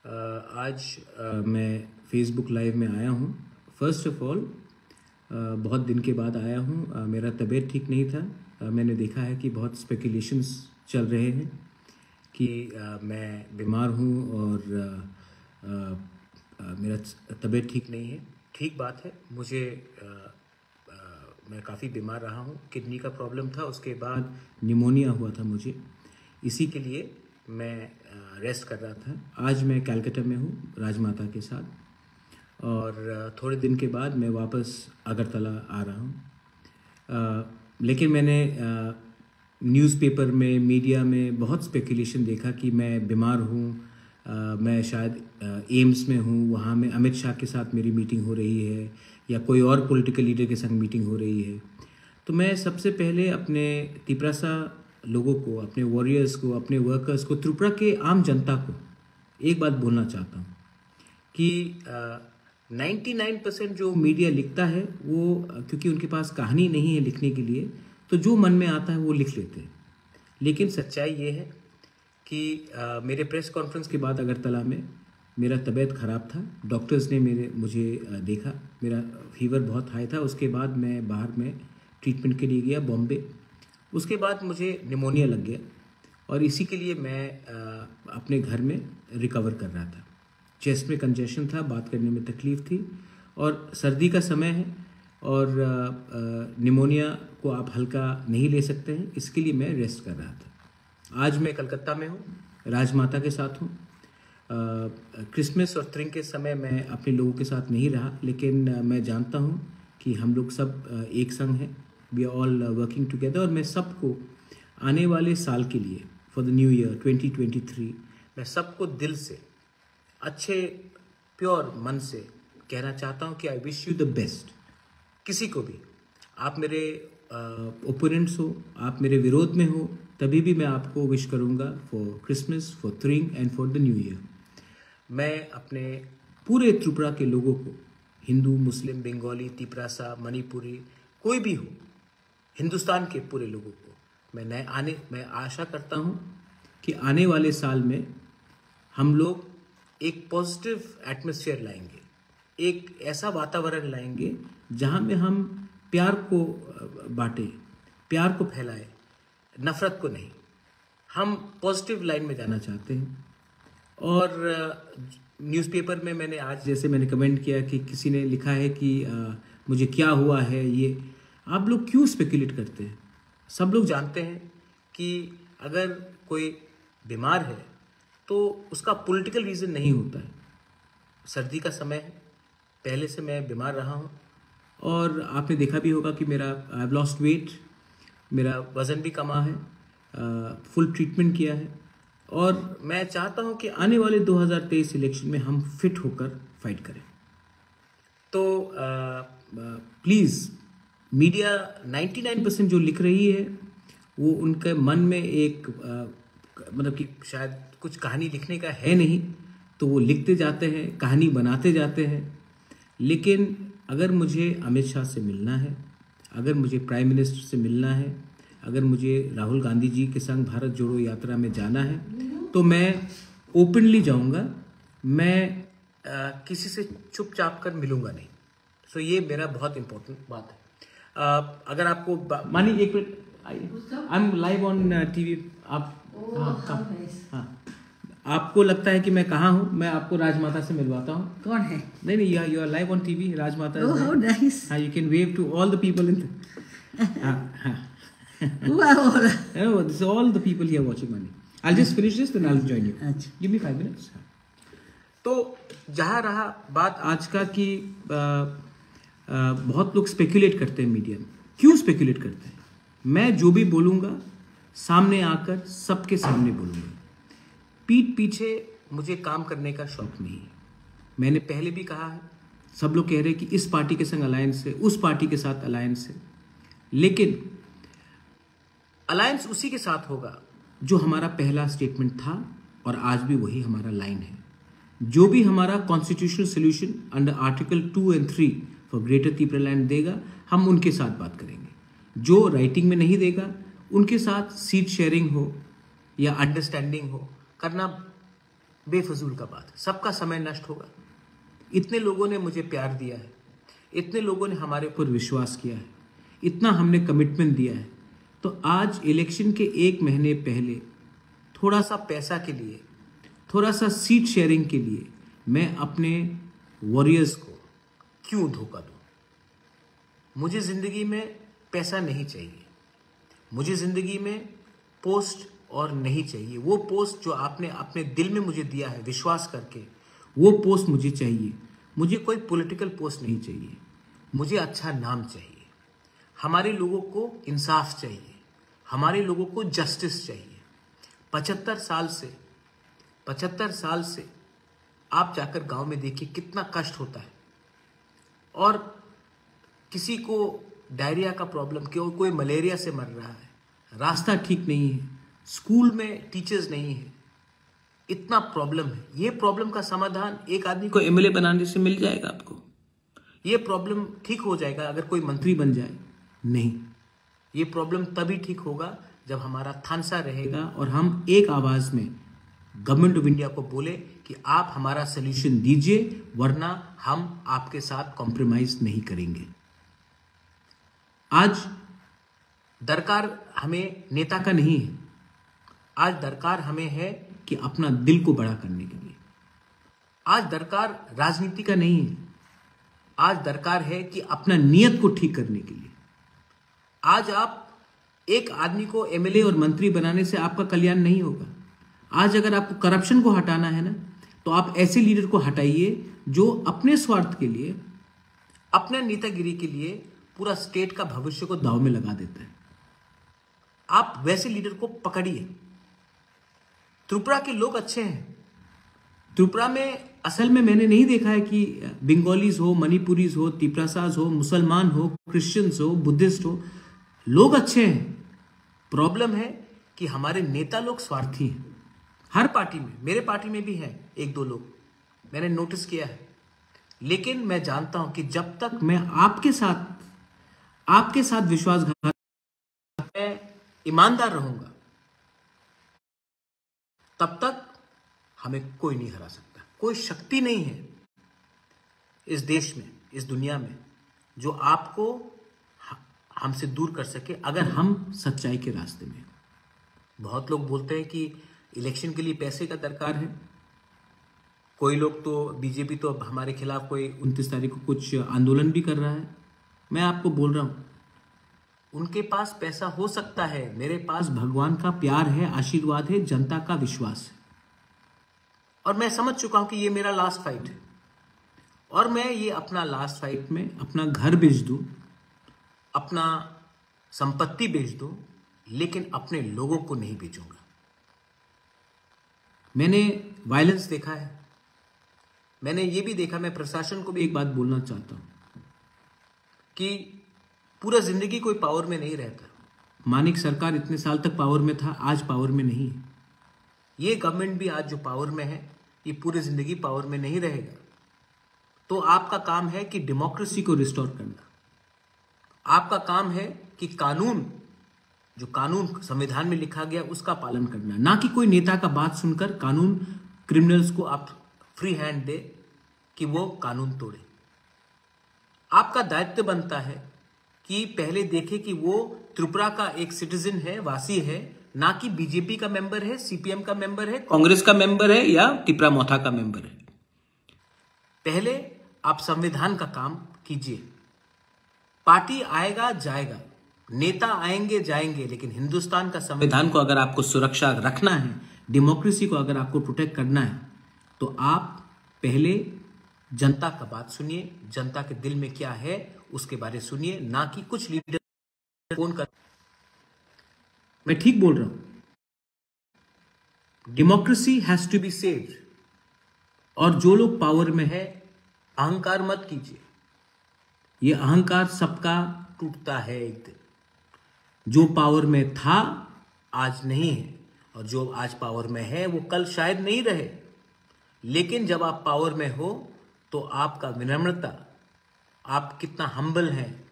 आज मैं Facebook live में आया हूँ। फर्स्ट ऑफ ऑल बहुत दिन के बाद आया हूँ। मेरा तबीयत ठीक नहीं था। मैंने देखा है कि बहुत स्पेकुलेशंस चल रहे हैं कि मैं बीमार हूँ और मेरा तबीयत ठीक नहीं है। ठीक बात है। मैं काफ़ी बीमार रहा हूँ। किडनी का प्रॉब्लम था, उसके बाद निमोनिया हुआ था मुझे। इसी के लिए मैं रेस्ट कर रहा था। आज मैं कलकत्ता में हूँ राजमाता के साथ और थोड़े दिन के बाद मैं वापस अगरतला आ रहा हूँ। लेकिन मैंने न्यूज़पेपर में, मीडिया में बहुत स्पेकुलेशन देखा कि मैं बीमार हूँ। मैं शायद एम्स में हूँ, वहाँ में अमित शाह के साथ मेरी मीटिंग हो रही है या कोई और पॉलिटिकल लीडर के संग मीटिंग हो रही है। तो मैं सबसे पहले अपने तिपरासा लोगों को, अपने वॉरियर्स को, अपने वर्कर्स को, त्रिपुरा के आम जनता को एक बात बोलना चाहता हूँ कि 99% जो मीडिया लिखता है वो क्योंकि उनके पास कहानी नहीं है लिखने के लिए, तो जो मन में आता है वो लिख लेते हैं। लेकिन सच्चाई ये है कि मेरे प्रेस कॉन्फ्रेंस के बाद अगरतला में मेरा तबीयत ख़राब था। डॉक्टर्स ने मुझे देखा, मेरा फीवर बहुत हाई था। उसके बाद मैं बाहर में ट्रीटमेंट के लिए गया बॉम्बे। उसके बाद मुझे निमोनिया लग गया और इसी के लिए मैं अपने घर में रिकवर कर रहा था। चेस्ट में कंजेशन था, बात करने में तकलीफ़ थी और सर्दी का समय है और निमोनिया को आप हल्का नहीं ले सकते हैं, इसके लिए मैं रेस्ट कर रहा था। आज मैं कलकत्ता में हूँ, राजमाता के साथ हूँ। क्रिसमस और त्रिंग के समय मैं अपने लोगों के साथ नहीं रहा, लेकिन मैं जानता हूँ कि हम लोग सब एक संग हैं। We are all working together और मैं सबको आने वाले साल के लिए, फॉर द न्यू ईयर 2023, मैं सबको दिल से, अच्छे प्योर मन से कहना चाहता हूँ कि I wish you the best. किसी को भी, आप मेरे ओपोनेंट्स हो, आप मेरे विरोध में हो, तभी भी मैं आपको विश करूँगा फॉर क्रिसमस, फॉर त्रिंग and for the new year. मैं अपने पूरे त्रिपुरा के लोगों को, हिंदू, मुस्लिम, बंगाली, तिपरासा, मणिपुरी, कोई भी हो, हिंदुस्तान के पूरे लोगों को मैं आशा करता हूँ कि आने वाले साल में हम लोग एक पॉजिटिव एटमॉस्फेयर लाएंगे, एक ऐसा वातावरण लाएंगे जहाँ में हम प्यार को बांटें, प्यार को फैलाएं, नफ़रत को नहीं। हम पॉजिटिव लाइन में जाना चाहते हैं। और न्यूज़पेपर में मैंने आज, जैसे मैंने कमेंट किया कि किसी ने लिखा है कि मुझे क्या हुआ है, ये आप लोग क्यों स्पेकुलेट करते हैं? सब लोग जानते हैं कि अगर कोई बीमार है तो उसका पॉलिटिकल रीज़न नहीं होता है। सर्दी का समय है, पहले से मैं बीमार रहा हूँ और आपने देखा भी होगा कि आई हैव लॉस्ट वेट, मेरा वज़न भी कमा है, फुल ट्रीटमेंट किया है और मैं चाहता हूँ कि आने वाले 2023 इलेक्शन में हम फिट होकर फाइट करें। तो प्लीज़, मीडिया 99% जो लिख रही है वो उनके मन में एक मतलब कि शायद कुछ कहानी लिखने का है नहीं, तो वो लिखते जाते हैं, कहानी बनाते जाते हैं। लेकिन अगर मुझे अमित शाह से मिलना है, अगर मुझे प्राइम मिनिस्टर से मिलना है, अगर मुझे राहुल गांधी जी के संग भारत जोड़ो यात्रा में जाना है, तो मैं ओपनली जाऊंगा। मैं किसी से चुपचाप कर मिलूंगा नहीं। सो ये मेरा बहुत इम्पोर्टेंट बात है। अगर आपको मानी, एक minute, I am live on TV. आप हाँ, आपको लगता है कि मैं कहाँ हूँ? मैं आपको राजमाता से मिलवाता हूँ। कौन है? नहीं, you are live on TV. राजमाता। Oh, how nice. हाँ, you can wave to all the people in. हाँ this is all the people here watching money. I'll just finish this, then I'll join you. Give me 5 minutes. तो जहाँ रहा बात आज का कि बहुत लोग स्पेकुलेट करते हैं मीडिया में। क्यों स्पेकुलेट करते हैं? मैं जो भी बोलूँगा सामने आकर सबके सामने बोलूँगा। पीठ पीछे मुझे काम करने का शौक नहीं है। मैंने पहले भी कहा है, सब लोग कह रहे हैं कि इस पार्टी के संग अलायंस है, उस पार्टी के साथ अलायंस है, लेकिन अलायंस उसी के साथ होगा जो हमारा पहला स्टेटमेंट था और आज भी वही हमारा लाइन है। जो भी हमारा कॉन्स्टिट्यूशनल सोल्यूशन अंडर आर्टिकल 2 और 3 फॉर ग्रेटर त्रिपुरा लैंड देगा, हम उनके साथ बात करेंगे। जो राइटिंग में नहीं देगा, उनके साथ सीट शेयरिंग हो या अंडरस्टैंडिंग हो करना बेफजूल का बात है, सबका समय नष्ट होगा। इतने लोगों ने मुझे प्यार दिया है, इतने लोगों ने हमारे ऊपर विश्वास किया है, इतना हमने कमिटमेंट दिया है, तो आज इलेक्शन के 1 महीने पहले थोड़ा सा पैसा के लिए, थोड़ा सा सीट शेयरिंग के लिए मैं अपने वॉरियर्स को क्यों धोखा दूं? मुझे जिंदगी में पैसा नहीं चाहिए, मुझे जिंदगी में पोस्ट और नहीं चाहिए। वो पोस्ट जो आपने अपने दिल में मुझे दिया है विश्वास करके, वो पोस्ट मुझे चाहिए। मुझे कोई पॉलिटिकल पोस्ट नहीं चाहिए, मुझे अच्छा नाम चाहिए। हमारे लोगों को इंसाफ चाहिए, हमारे लोगों को जस्टिस चाहिए। 75 साल से आप जाकर गांव में देखिए कितना कष्ट होता है। और किसी को डायरिया का प्रॉब्लम, कोई मलेरिया से मर रहा है, रास्ता ठीक नहीं है, स्कूल में टीचर्स नहीं है, इतना प्रॉब्लम है। ये प्रॉब्लम का समाधान एक आदमी को एमएलए बनाने से मिल जाएगा आपको? ये प्रॉब्लम ठीक हो जाएगा अगर कोई मंत्री बन जाए? नहीं, ये प्रॉब्लम तभी ठीक होगा जब हमारा थानसा रहेगा और हम एक आवाज में गवर्नमेंट ऑफ इंडिया को बोले कि आप हमारा सोल्यूशन दीजिए, वरना हम आपके साथ कॉम्प्रोमाइज नहीं करेंगे। आज दरकार हमें नेता का नहीं है, आज दरकार हमें है कि अपना दिल को बड़ा करने के लिए। आज दरकार राजनीति का नहीं है, आज दरकार है कि अपना नियत को ठीक करने के लिए। आज आप एक आदमी को एमएलए और मंत्री बनाने से आपका कल्याण नहीं होगा। आज अगर आपको करप्शन को हटाना है ना, तो आप ऐसे लीडर को हटाइए जो अपने स्वार्थ के लिए, अपने नेतागिरी के लिए पूरा स्टेट का भविष्य को दांव में लगा देता है। आप वैसे लीडर को पकड़िए। त्रिपुरा के लोग अच्छे हैं। त्रिपुरा में असल में मैंने नहीं देखा है कि बंगालीज हो, मणिपुरीज हो, तिपरासाज हो, मुसलमान हो, क्रिश्चियंस हो, बुद्धिस्ट हो, लोग अच्छे हैं। प्रॉब्लम है कि हमारे नेता लोग स्वार्थी हैं। हर पार्टी में, मेरे पार्टी में भी हैं 1-2 लोग, मैंने नोटिस किया है। लेकिन मैं जानता हूं कि जब तक मैं आपके साथ विश्वासघात, मैं ईमानदार रहूंगा, तब तक हमें कोई नहीं हरा सकता। कोई शक्ति नहीं है इस देश में, इस दुनिया में, जो आपको हमसे दूर कर सके अगर हम सच्चाई के रास्ते में। बहुत लोग बोलते हैं कि इलेक्शन के लिए पैसे का दरकार है। कोई लोग तो, बीजेपी तो अब हमारे खिलाफ कोई 29 तारीख को कुछ आंदोलन भी कर रहा है। मैं आपको बोल रहा हूं, उनके पास पैसा हो सकता है, मेरे पास भगवान का प्यार है, आशीर्वाद है, जनता का विश्वास है। और मैं समझ चुका हूं कि ये मेरा लास्ट फाइट है, और मैं ये अपना लास्ट फाइट में अपना घर बेच दूं, अपना संपत्ति बेच दूं, लेकिन अपने लोगों को नहीं बेचूंगा। मैंने वायलेंस देखा है, मैंने ये भी देखा। मैं प्रशासन को भी एक बात बोलना चाहता हूं कि पूरा जिंदगी कोई पावर में नहीं रहता। मानिक सरकार इतने साल तक पावर में था, आज पावर में नहीं है। ये गवर्नमेंट भी आज जो पावर में है, ये पूरी जिंदगी पावर में नहीं रहेगा। तो आपका काम है कि डेमोक्रेसी को रिस्टोर करना। आपका काम है कि कानून, जो कानून संविधान में लिखा गया, उसका पालन करना, ना कि कोई नेता का बात सुनकर कानून क्रिमिनल्स को आप फ्री हैंड दे कि वो कानून तोड़े। आपका दायित्व बनता है कि पहले देखे कि वो त्रिपुरा का एक सिटीजन है, वासी है, ना कि बीजेपी का मेंबर है, सीपीएम का मेंबर है, कांग्रेस का मेंबर है या तिपरा मोथा का मेंबर है। पहले आप संविधान का काम कीजिए। पार्टी आएगा जाएगा, नेता आएंगे जाएंगे, लेकिन हिंदुस्तान का संविधान को अगर आपको सुरक्षा रखना है, डेमोक्रेसी को अगर आपको प्रोटेक्ट करना है, तो आप पहले जनता का बात सुनिए, जनता के दिल में क्या है उसके बारे में सुनिए, ना कि कुछ लीडर फोन कर। मैं ठीक बोल रहा हूं। Democracy has to be saved. और जो लोग पावर में है, अहंकार मत कीजिए। ये अहंकार सबका टूटता है एक दिन। जो पावर में था आज नहीं है, और जो आज पावर में है वो कल शायद नहीं रहे। लेकिन जब आप पावर में हो तो आपका विनम्रता, आप कितना हम्बल हैं,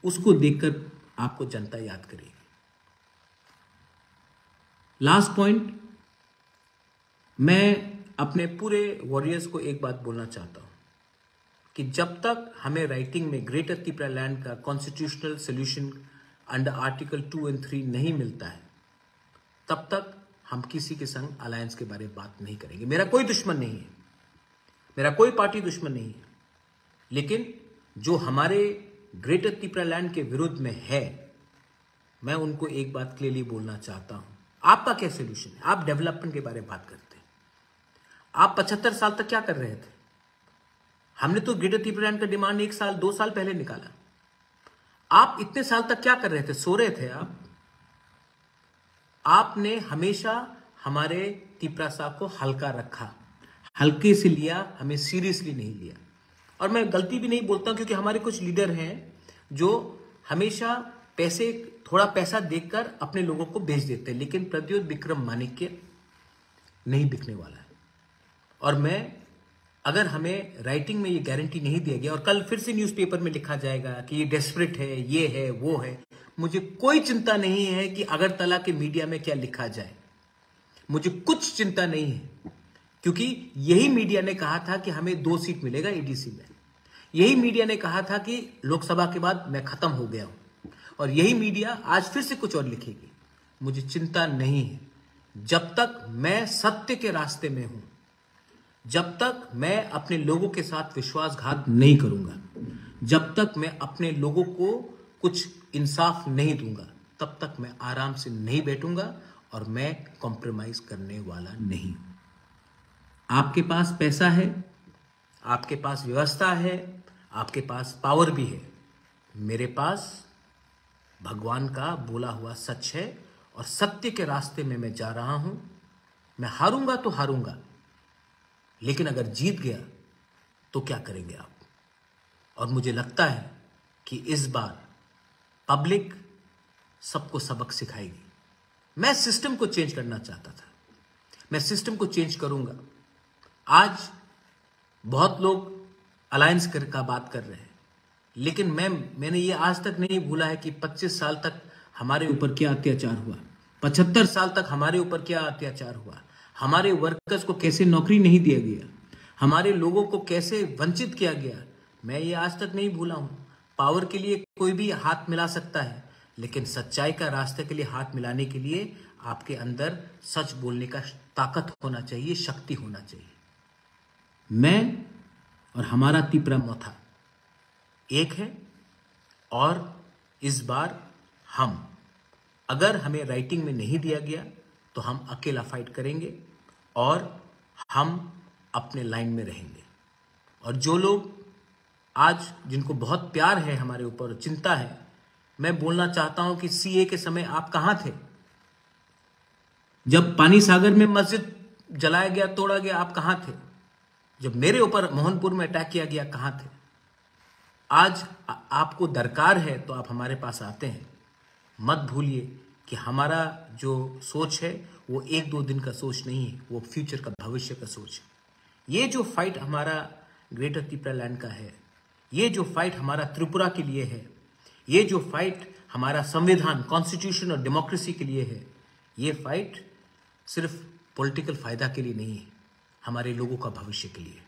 उसको देखकर आपको जनता याद करेगी। लास्ट पॉइंट, मैं अपने पूरे वॉरियर्स को एक बात बोलना चाहता हूं कि जब तक हमें राइटिंग में ग्रेटर त्रिपुरा लैंड का कॉन्स्टिट्यूशनल सोल्यूशन अंडर आर्टिकल 2 और 3 नहीं मिलता है, तब तक हम किसी के संग अलायंस के बारे में बात नहीं करेंगे। मेरा कोई दुश्मन नहीं है, मेरा कोई पार्टी दुश्मन नहीं है, लेकिन जो हमारे ग्रेटर त्रिपुरा लैंड के विरुद्ध में है, मैं उनको एक बात क्लियरली बोलना चाहता हूं। आपका क्या सोल्यूशन है? आप डेवलपमेंट के बारे में बात करते हैं। आप 75 साल तक क्या कर रहे थे? हमने तो ग्रेटर त्रिपुरा लैंड का डिमांड 1 साल 2 साल पहले निकाला। आप इतने साल तक क्या कर रहे थे? सो रहे थे आप। आपने हमेशा हमारे त्रिपुरा साहब को हल्का रखा, हल्के से लिया, हमें सीरियसली नहीं लिया। और मैं गलती भी नहीं बोलता, क्योंकि हमारे कुछ लीडर हैं जो हमेशा थोड़ा पैसा देकर अपने लोगों को बेच देते हैं, लेकिन प्रद्योत विक्रम माणिक्य नहीं बिकने वाला है। और अगर हमें राइटिंग में ये गारंटी नहीं दिया गया और कल फिर से न्यूज़पेपर में लिखा जाएगा कि ये डेस्परेट है, ये है, वो है, मुझे कोई चिंता नहीं है कि अगरतला के मीडिया में क्या लिखा जाए। मुझे कुछ चिंता नहीं है, क्योंकि यही मीडिया ने कहा था कि हमें 2 सीट मिलेगा एडीसी में। यही मीडिया ने कहा था कि लोकसभा के बाद मैं खत्म हो गया हूं, और यही मीडिया आज फिर से कुछ और लिखेगी। मुझे चिंता नहीं है, जब तक मैं सत्य के रास्ते में हूं, जब तक मैं अपने लोगों के साथ विश्वासघात नहीं करूंगा, जब तक मैं अपने लोगों को कुछ इंसाफ नहीं दूंगा, तब तक मैं आराम से नहीं बैठूंगा और मैं कॉम्प्रोमाइज करने वाला नहीं हूं। आपके पास पैसा है, आपके पास व्यवस्था है, आपके पास पावर भी है। मेरे पास भगवान का बोला हुआ सच है और सत्य के रास्ते में मैं जा रहा हूं। मैं हारूंगा तो हारूंगा, लेकिन अगर जीत गया तो क्या करेंगे आप? और मुझे लगता है कि इस बार पब्लिक सबको सबक सिखाएगी। मैं सिस्टम को चेंज करना चाहता था, मैं सिस्टम को चेंज करूंगा। आज बहुत लोग अलायंस का बात कर रहे हैं, लेकिन मैंने ये आज तक नहीं भूला है कि 25 साल तक हमारे ऊपर क्या अत्याचार हुआ, 75 साल तक हमारे ऊपर क्या अत्याचार हुआ, हमारे वर्कर्स को कैसे नौकरी नहीं दिया गया, हमारे लोगों को कैसे वंचित किया गया। मैं ये आज तक नहीं भूला हूं। पावर के लिए कोई भी हाथ मिला सकता है, लेकिन सच्चाई का रास्ते के लिए हाथ मिलाने के लिए आपके अंदर सच बोलने का ताकत होना चाहिए, शक्ति होना चाहिए। मैं और हमारा त्रिपुरा मोथा एक है, और इस बार अगर हमें राइटिंग में नहीं दिया गया तो हम अकेला फाइट करेंगे और हम अपने लाइन में रहेंगे। और जो लोग आज जिनको बहुत प्यार है हमारे ऊपर, चिंता है, मैं बोलना चाहता हूं कि सीए के समय आप कहां थे? जब पानी सागर में मस्जिद जलाया गया, तोड़ा गया, आप कहां थे? जब मेरे ऊपर मोहनपुर में अटैक किया गया, कहां थे? आज आपको दरकार है तो आप हमारे पास आते हैं। मत भूलिए कि हमारा जो सोच है वो 1-2 दिन का सोच नहीं है, वो फ्यूचर का, भविष्य का सोच है। ये जो फाइट हमारा ग्रेटर त्रिपुरा लैंड का है, ये जो फाइट हमारा त्रिपुरा के लिए है, ये जो फाइट हमारा संविधान, कॉन्स्टिट्यूशन और डेमोक्रेसी के लिए है, ये फाइट सिर्फ पॉलिटिकल फायदा के लिए नहीं है, हमारे लोगों का भविष्य के लिए।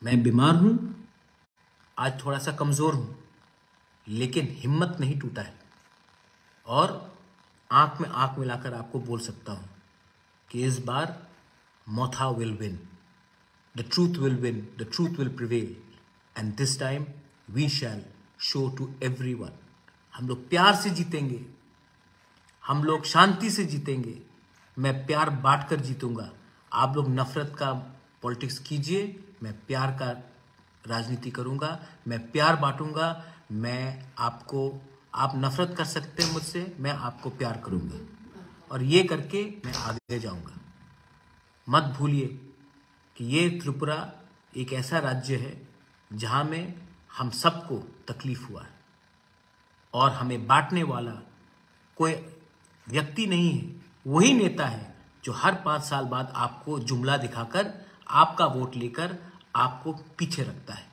मैं बीमार हूं, आज थोड़ा सा कमजोर हूं, लेकिन हिम्मत नहीं टूटा है, और आंख में आंख मिलाकर आपको बोल सकता हूं कि इस बार Motha will win, the truth will win, the truth will prevail, and this time we shall show to everyone. हम लोग प्यार से जीतेंगे, हम लोग शांति से जीतेंगे। मैं प्यार बांटकर जीतूंगा। आप लोग नफरत का पॉलिटिक्स कीजिए, मैं प्यार का राजनीति करूंगा, मैं प्यार बांटूंगा। आप नफरत कर सकते हैं मुझसे, मैं आपको प्यार करूंगा, और ये करके मैं आगे जाऊंगा। मत भूलिए कि ये त्रिपुरा एक ऐसा राज्य है जहां में हम सबको तकलीफ हुआ है, और हमें बांटने वाला कोई व्यक्ति नहीं है। वही नेता है जो हर 5 साल बाद आपको जुमला दिखाकर, आपका वोट लेकर आपको पीछे रखता है।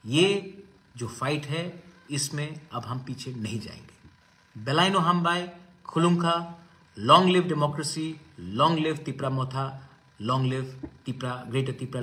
ये जो फाइट है, इसमें अब हम पीछे नहीं जाएंगे। बेलाइनो हमबाय खुलुंखा, long live democracy, long live Tipra Motha, long live Tipra, greater Tipra.